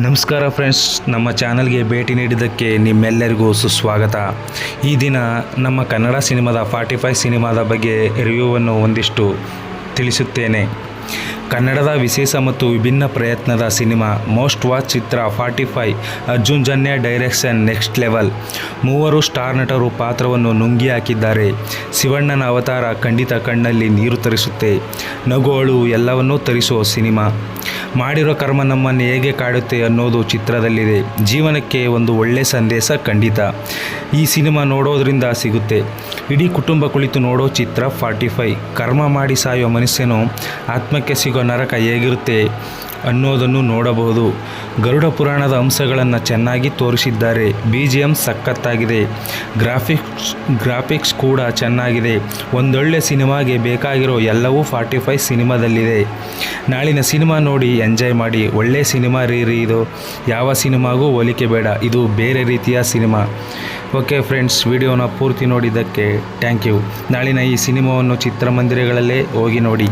ನಮಸ್ಕಾರ ಫ್ರೆಂಡ್ಸ್, ನಮ್ಮ ಚಾನಲ್ಗೆ ಭೇಟಿ ನೀಡಿದ್ದಕ್ಕೆ ನಿಮ್ಮೆಲ್ಲರಿಗೂ ಸುಸ್ವಾಗತ. ಈ ದಿನ ನಮ್ಮ ಕನ್ನಡ ಸಿನಿಮಾದ 45 ಸಿನಿಮಾದ ಬಗ್ಗೆ ರಿವ್ಯೂವನ್ನು ಒಂದಿಷ್ಟು ತಿಳಿಸುತ್ತೇನೆ. ಕನ್ನಡದ ವಿಶೇಷ ಮತ್ತು ವಿಭಿನ್ನ ಪ್ರಯತ್ನದ ಸಿನಿಮಾ ಮೋಸ್ಟ್ ವಾಚ್ ಚಿತ್ರ 45. Arjun Janya direction next level. ಮೂವರು ಸ್ಟಾರ್ ನಟರು ಪಾತ್ರವನ್ನು ನುಂಗಿ ಹಾಕಿದ್ದಾರೆ. ಶಿವಣ್ಣನ ಅವತಾರ ಖಂಡಿತ ಕಣ್ಣಲ್ಲಿ ನೀರು ತರಿಸುತ್ತೆ. ನಗುವಳು ಎಲ್ಲವನ್ನೂ ತರಿಸೋ ಸಿನಿಮಾ. ಮಾಡಿರೋ ಕರ್ಮ ನಮ್ಮನ್ನು ಹೇಗೆ ಕಾಡುತ್ತೆ ಅನ್ನೋದು ಚಿತ್ರದಲ್ಲಿದೆ. ಜೀವನಕ್ಕೆ ಒಂದು ಒಳ್ಳೆಯ ಸಂದೇಶ ಖಂಡಿತ ಈ ಸಿನಿಮಾ ನೋಡೋದ್ರಿಂದ ಸಿಗುತ್ತೆ. ಇಡೀ ಕುಟುಂಬ ಕುಳಿತು ನೋಡೋ ಚಿತ್ರ 45. ಕರ್ಮ ಮಾಡಿ ಸಾಯೋ ಮನುಷ್ಯನು ಆತ್ಮಕ್ಕೆ ಸಿಗೋ ನರಕ ಹೇಗಿರುತ್ತೆ ಅನ್ನೋದನ್ನು ನೋಡಬಹುದು. ಗರುಡ ಪುರಾಣದ ಅಂಶಗಳನ್ನು ಚೆನ್ನಾಗಿ ತೋರಿಸಿದ್ದಾರೆ. BGM ಸಖತ್ತಾಗಿದೆ. ಗ್ರಾಫಿಕ್ಸ್ ಕೂಡ ಚೆನ್ನಾಗಿದೆ. ಒಂದೊಳ್ಳೆ ಸಿನಿಮಾಗೆ ಬೇಕಾಗಿರೋ ಎಲ್ಲವೂ 45 ಸಿನಿಮಾದಲ್ಲಿದೆ. ನಾಳಿನ ಸಿನಿಮಾ ನೋಡಿ ಎಂಜಾಯ್ ಮಾಡಿ. ಒಳ್ಳೆ ಸಿನಿಮಾ ಇದು ಯಾವ ಸಿನಿಮಾಗೂ ಹೋಲಿಕೆ ಬೇಡ. ಇದು ಬೇರೆ ರೀತಿಯ ಸಿನಿಮಾ. ಓಕೆ ಫ್ರೆಂಡ್ಸ್, ವಿಡಿಯೋನ ಪೂರ್ತಿ ನೋಡಿದ್ದಕ್ಕೆ ಥ್ಯಾಂಕ್ ಯು. ನಾಳಿನ ಈ ಸಿನಿಮಾವನ್ನು ಚಿತ್ರಮಂದಿರಗಳಲ್ಲೇ ಹೋಗಿ ನೋಡಿ.